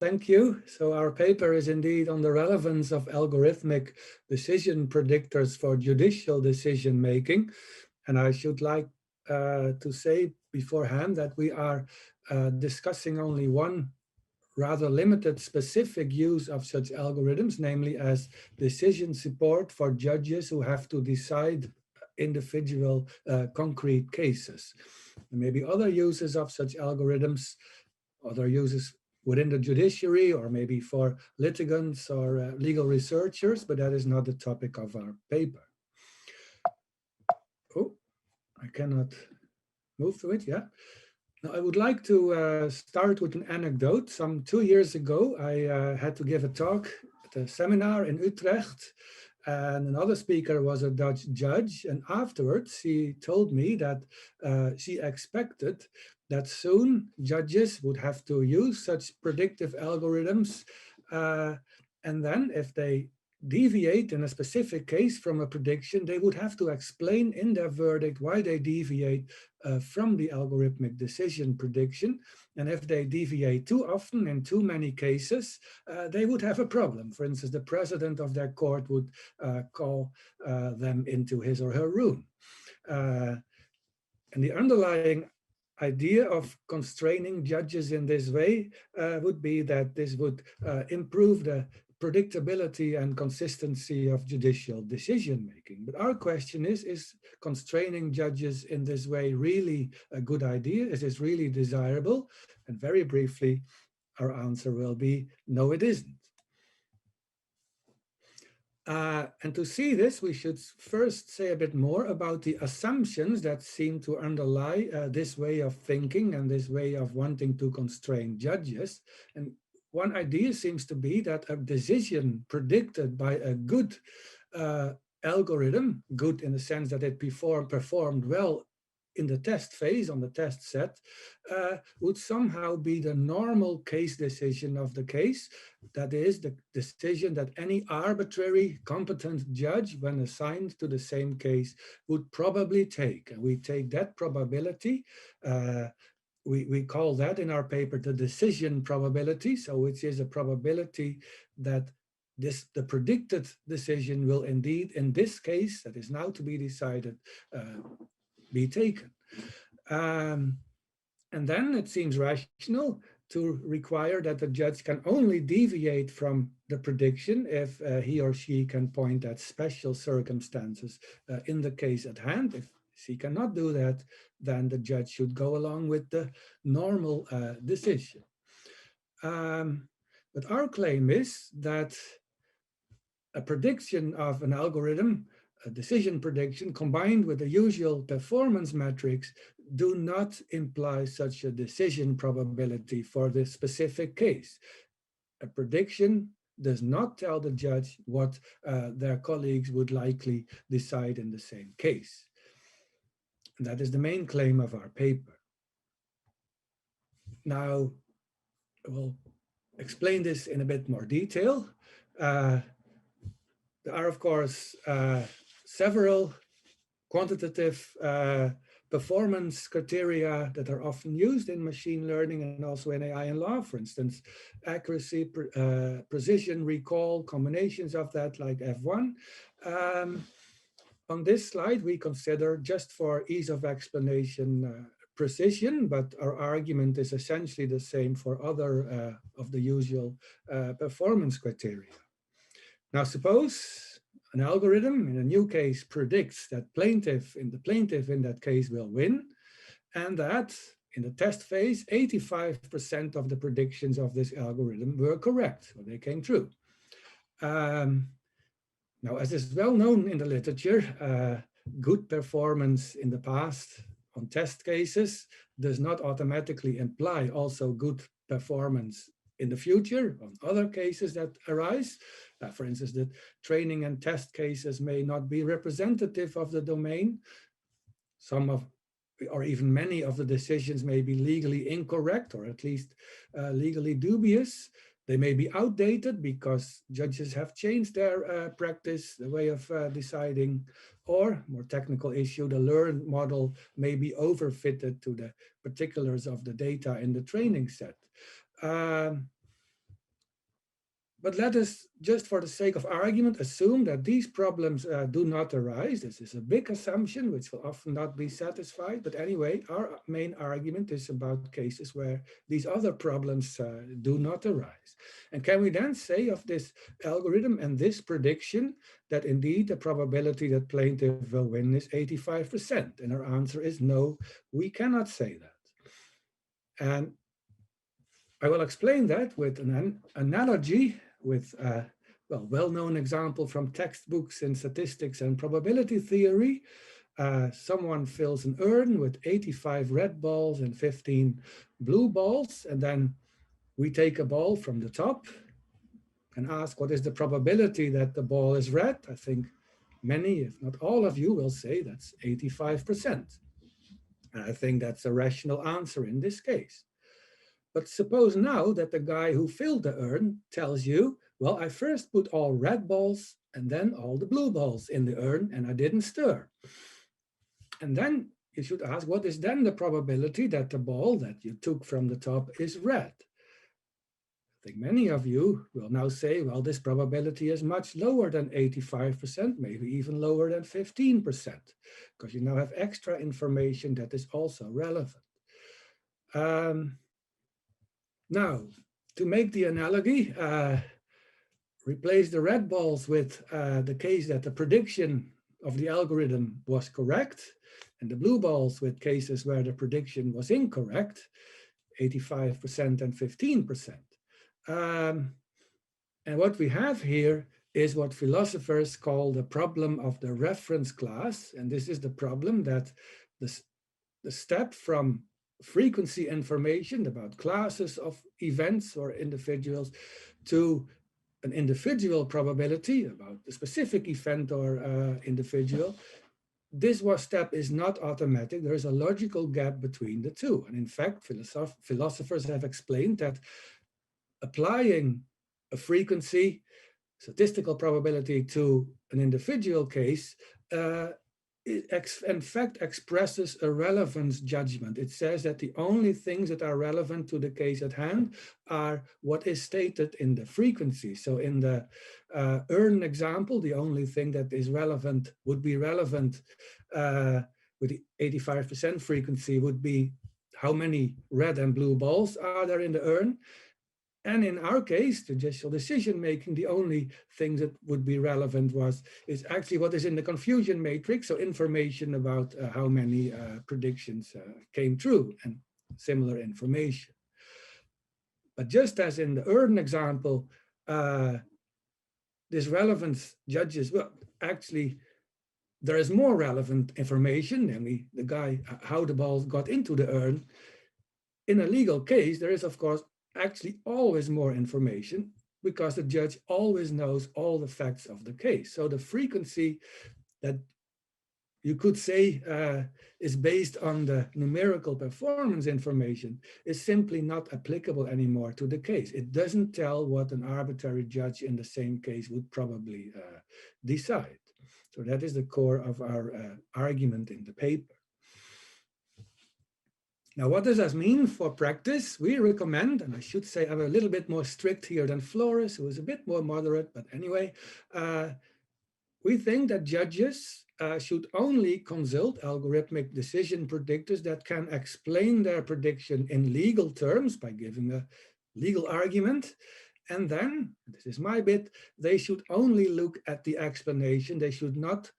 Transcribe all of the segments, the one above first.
Thank you. So our paper is indeed on the relevance of algorithmic decision predictors for judicial decision making. And I should like to say beforehand that we are discussing only one rather limited specific use of such algorithms, namely as decision support for judges who have to decide individual concrete cases. There may be other uses of such algorithms, other uses within the judiciary, or maybe for litigants or legal researchers, but that is not the topic of our paper. Oh, I cannot move to it, yeah. Now, I would like to start with an anecdote. Some 2 years ago, I had to give a talk at a seminar in Utrecht, and another speaker was a Dutch judge. And afterwards, she told me that she expected that soon judges would have to use such predictive algorithms. And then if they deviate in a specific case from a prediction, they would have to explain in their verdict why they deviate from the algorithmic decision prediction. And if they deviate too often in too many cases, they would have a problem. For instance, the president of their court would call them into his or her room. And the underlying idea of constraining judges in this way would be that this would improve the predictability and consistency of judicial decision making. But our question is constraining judges in this way really a good idea? Is this really desirable? And very briefly, our answer will be no, it isn't. And to see this, we should first say a bit more about the assumptions that seem to underlie this way of thinking and this way of wanting to constrain judges. And one idea seems to be that a decision predicted by a good algorithm, good in the sense that it performed well in the test phase, on the test set, would somehow be the normal case decision of the case. That is the decision that any arbitrary competent judge, when assigned to the same case, would probably take. And we take that probability, we call that in our paper the decision probability, so which is a probability that the predicted decision will indeed, in this case that is now to be decided, be taken. And then it seems rational to require that the judge can only deviate from the prediction if he or she can point at special circumstances in the case at hand. If she cannot do that, then the judge should go along with the normal decision. But our claim is that a prediction of an algorithm, a decision prediction, combined with the usual performance metrics, do not imply such a decision probability for this specific case. A prediction does not tell the judge what their colleagues would likely decide in the same case. And that is the main claim of our paper. Now, we'll explain this in a bit more detail. There are, of course, several quantitative performance criteria that are often used in machine learning and also in AI and law. For instance, accuracy, precision, recall, combinations of that like F1. On this slide, we consider, just for ease of explanation, precision, but our argument is essentially the same for other of the usual performance criteria. Now, suppose an algorithm in a new case predicts that plaintiff in that case will win, and that in the test phase, 85% of the predictions of this algorithm were correct, or they came true. Now, as is well known in the literature, good performance in the past on test cases does not automatically imply also good performance in the future on other cases that arise. For instance, the training and test cases may not be representative of the domain. Some of, or even many of the decisions may be legally incorrect, or at least legally dubious. They may be outdated because judges have changed their practice, the way of deciding, or more technical issue, the learned model may be overfitted to the particulars of the data in the training set. But let us, just for the sake of argument, assume that these problems do not arise. This is a big assumption, which will often not be satisfied. But anyway, our main argument is about cases where these other problems do not arise. And can we then say of this algorithm and this prediction that indeed the probability that plaintiff will win is 85%? And our answer is no, we cannot say that. And I will explain that with an analogy with a well-known example from textbooks in statistics and probability theory. Someone fills an urn with 85 red balls and 15 blue balls, and then we take a ball from the top and ask what is the probability that the ball is red. I think many, if not all of you, will say that's 85%. And I think that's a rational answer in this case. But suppose now that the guy who filled the urn tells you, well, I first put all red balls and then all the blue balls in the urn and I didn't stir. And then you should ask, what is then the probability that the ball that you took from the top is red? I think many of you will now say, well, this probability is much lower than 85%, maybe even lower than 15%, because you now have extra information that is also relevant. Now, to make the analogy, replace the red balls with the case that the prediction of the algorithm was correct, and the blue balls with cases where the prediction was incorrect, 85% and 15%. And what we have here is what philosophers call the problem of the reference class. And this is the problem that the step from frequency information about classes of events or individuals to an individual probability about the specific event or individual, this step is not automatic. There is a logical gap between the two. And in fact, philosophers have explained that applying a frequency statistical probability to an individual case in fact expresses a relevance judgment. It says that the only things that are relevant to the case at hand are what is stated in the frequency. So in the urn example, the only thing that is relevant would be relevant with the 85% frequency would be how many red and blue balls are there in the urn. And in our case, judicial decision making, the only thing that would be relevant is actually what is in the confusion matrix, so information about how many predictions came true and similar information. But just as in the urn example, this relevance judges, well, actually, there is more relevant information, namely the guy, how the balls got into the urn. In a legal case, there is, of course, actually always more information because the judge always knows all the facts of the case. So the frequency that you could say is based on the numerical performance information is simply not applicable anymore to the case. It doesn't tell what an arbitrary judge in the same case would probably decide. So that is the core of our argument in the paper. Now, what does that mean for practice? We recommend, and I should say I'm a little bit more strict here than Flores, who is a bit more moderate, but anyway, we think that judges should only consult algorithmic decision predictors that can explain their prediction in legal terms by giving a legal argument. And then, this is my bit, they should only look at the explanation. They should not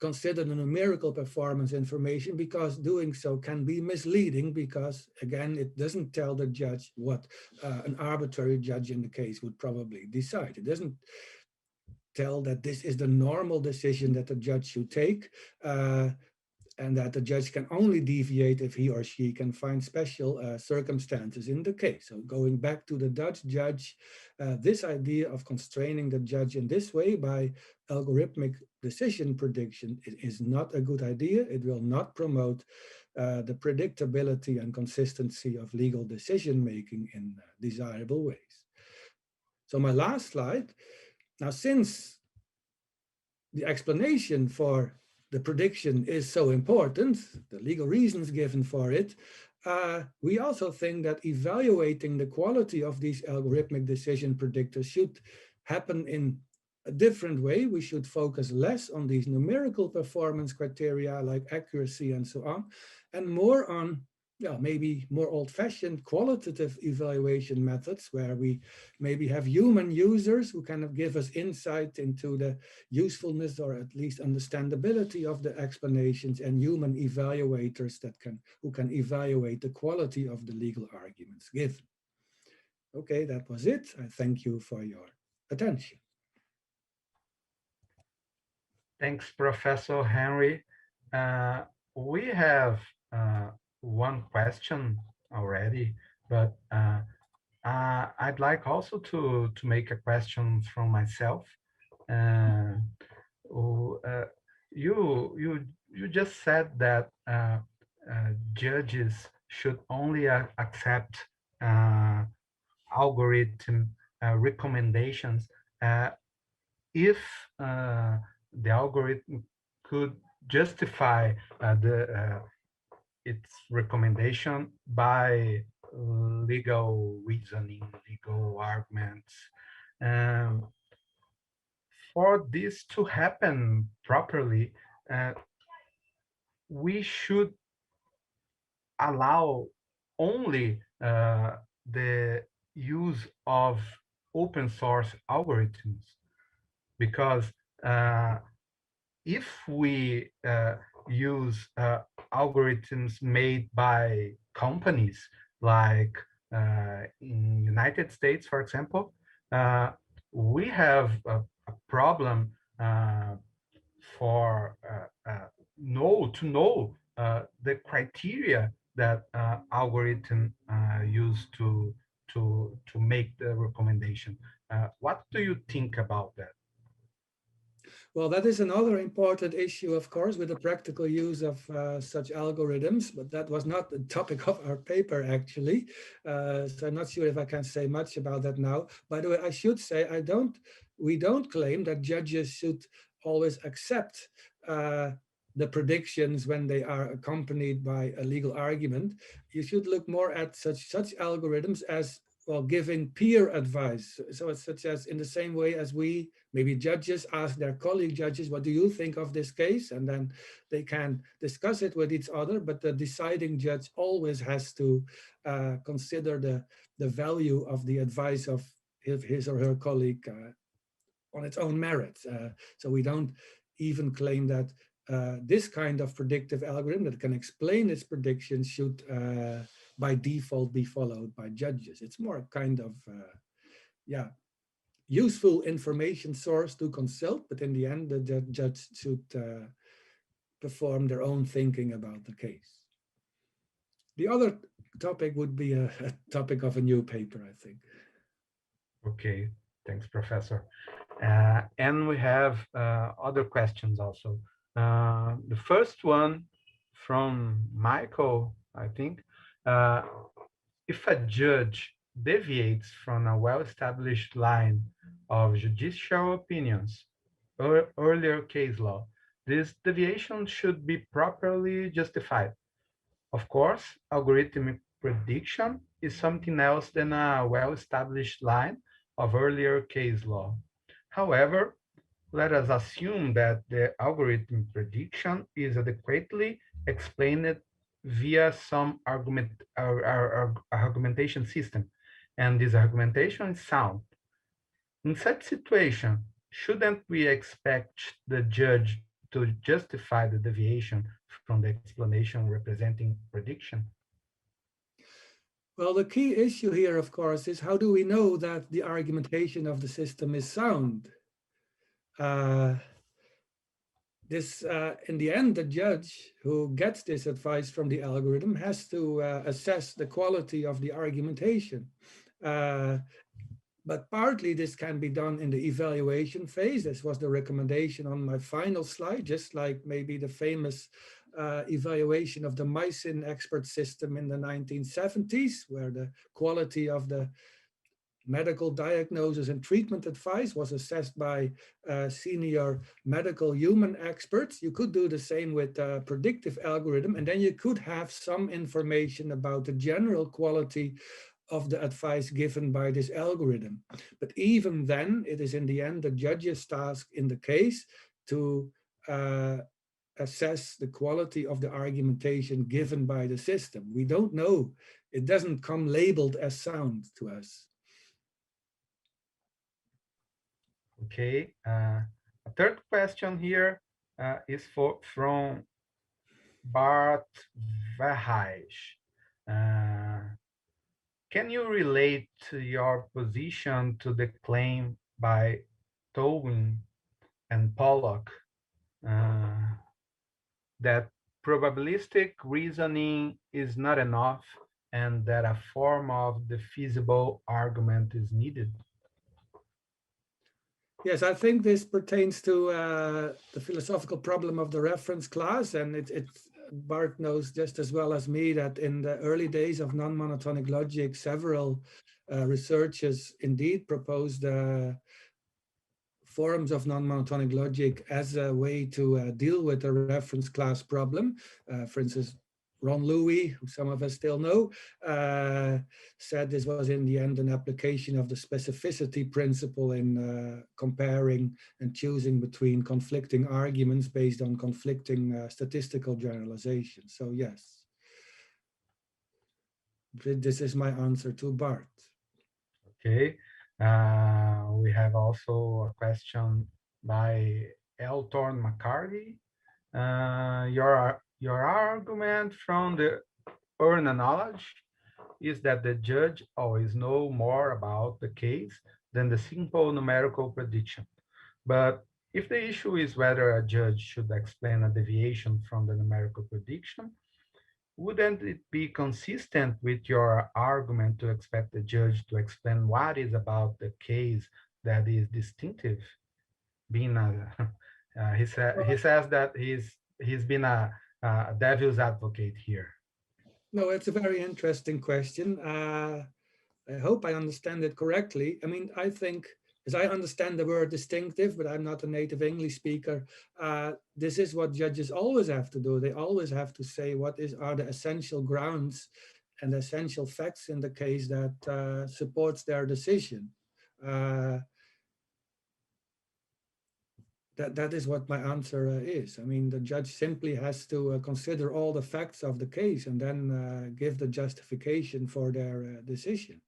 consider the numerical performance information, because doing so can be misleading because, again, it doesn't tell the judge what an arbitrary judge in the case would probably decide. It doesn't tell that this is the normal decision that the judge should take, and that the judge can only deviate if he or she can find special circumstances in the case. So going back to the Dutch judge, this idea of constraining the judge in this way by algorithmic decision prediction is not a good idea. It will not promote the predictability and consistency of legal decision making in desirable ways. So my last slide. Now, since the explanation for the prediction is so important, the legal reasons given for it, We also think that evaluating the quality of these algorithmic decision predictors should happen in a different way. We should focus less on these numerical performance criteria like accuracy and so on, and more on, yeah, maybe more old-fashioned qualitative evaluation methods where we maybe have human users who kind of give us insight into the usefulness or at least understandability of the explanations, and human evaluators who can evaluate the quality of the legal arguments given. Okay, that was it. I thank you for your attention. Thanks, Professor Henry. Uh, we have one question already, but I'd like also to make a question from myself. Uh, oh, you just said that judges should only accept uh, algorithm recommendations uh, if the algorithm could justify its recommendation by legal reasoning, legal arguments. Um, for this to happen properly, uh, we should allow only the use of open source algorithms, because if we use algorithms made by companies like in United States, for example, uh, we have a problem uh, for know the criteria that algorithm use to make the recommendation. What do you think about that? Well, that is another important issue, of course, with the practical use of such algorithms, but that was not the topic of our paper, actually. So I'm not sure if I can say much about that now. By the way, I should say we don't claim that judges should always accept the predictions when they are accompanied by a legal argument. You should look more at such algorithms as, well, giving peer advice. So it's such as, in the same way as we, maybe judges, ask their colleague judges, what do you think of this case? And then they can discuss it with each other, but the deciding judge always has to consider the value of the advice of his or her colleague on its own merits. So we don't even claim that this kind of predictive algorithm that can explain its predictions should by default be followed by judges. It's more a kind of, yeah, useful information source to consult, but in the end, the judge should perform their own thinking about the case. The other topic would be a topic of a new paper, I think. Okay, thanks, Professor. And we have other questions also. The first one from Michael, I think. Uh, if a judge deviates from a well-established line of judicial opinions or earlier case law, this deviation should be properly justified. Of course, algorithmic prediction is something else than a well-established line of earlier case law. However, let us assume that the algorithm prediction is adequately explained via some argumentation system, and this argumentation is sound. In such situation, shouldn't we expect the judge to justify the deviation from the explanation representing prediction? Well, the key issue here, of course, is how do we know that the argumentation of the system is sound? Uh, in the end, the judge who gets this advice from the algorithm has to assess the quality of the argumentation. Uh, but partly this can be done in the evaluation phase. This was the recommendation on my final slide, just like maybe the famous evaluation of the Mycin expert system in the 1970s, where the quality of the medical diagnosis and treatment advice was assessed by senior medical human experts. You could do the same with a predictive algorithm, and then you could have some information about the general quality of the advice given by this algorithm. But even then, it is in the end the judge's task in the case to assess the quality of the argumentation given by the system. We don't know. It doesn't come labeled as sound to us. Okay. A third question here is from Bart Verheij. Can you relate your position to the claim by Towin and Pollock that probabilistic reasoning is not enough and that a form of the feasible argument is needed? Yes, I think this pertains to the philosophical problem of the reference class, and Bart knows just as well as me that in the early days of non-monotonic logic, several researchers indeed proposed forms of non-monotonic logic as a way to deal with the reference class problem. For instance, Ron Louis, who some of us still know, said this was in the end an application of the specificity principle in comparing and choosing between conflicting arguments based on conflicting statistical generalizations. So yes, this is my answer to Bart. Okay. We have also a question by Elton McCarty. Your argument from the earned knowledge is that the judge always know more about the case than the simple numerical prediction. But if the issue is whether a judge should explain a deviation from the numerical prediction, wouldn't it be consistent with your argument to expect the judge to explain what is about the case that is distinctive? Being he says that he's been a devil's advocate here. No, it's a very interesting question. I hope I understand it correctly. I mean, I think, as I understand the word distinctive, but I'm not a native English speaker, this is what judges always have to do. They always have to say what are the essential grounds and essential facts in the case that supports their decision. That is what my answer is. I mean, the judge simply has to consider all the facts of the case and then give the justification for their decision.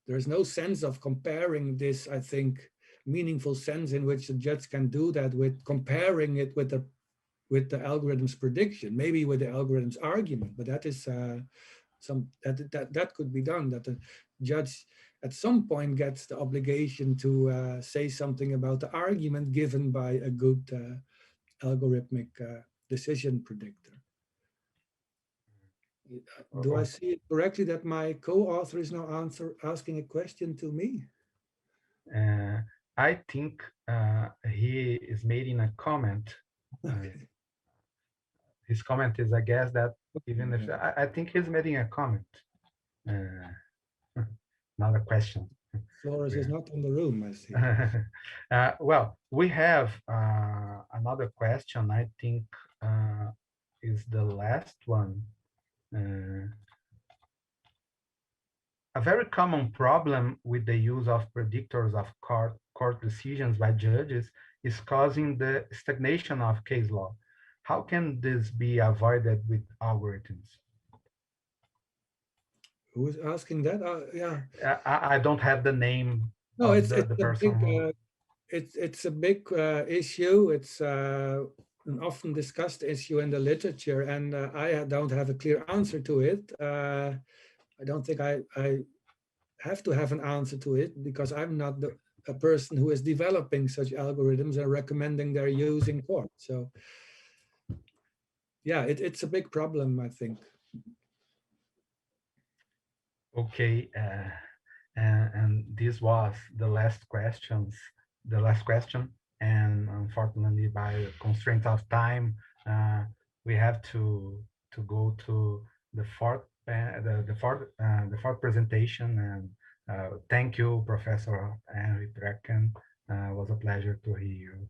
There is no sense of comparing this, I think, meaningful sense in which the judge can do that with comparing it with the algorithm's prediction, maybe with the algorithm's argument, but that is that could be done, that the judge at some point gets the obligation to say something about the argument given by a good algorithmic decision predictor. Do I see it correctly that my co-author is now asking a question to me? I think he is making a comment. Okay. His comment is, I guess, that even if I think he's making a comment, not a question. Flores is not in the room, I see. Well, we have another question, I think is the last one. A very common problem with the use of predictors of court decisions by judges is causing the stagnation of case law. How can this be avoided with algorithms? Who is asking that? Yeah. I don't have the name No, of the person. It's a big issue. It's an often discussed issue in the literature, and I don't have a clear answer to it. I don't think I have to have an answer to it because I'm not a person who is developing such algorithms and recommending their use in court. So yeah, it's a big problem, I think. Okay, and this was the last question, and unfortunately, by constraint of time, we have to go to the fourth presentation, and Thank you, Professor Henry Prakken. It was a pleasure to hear you.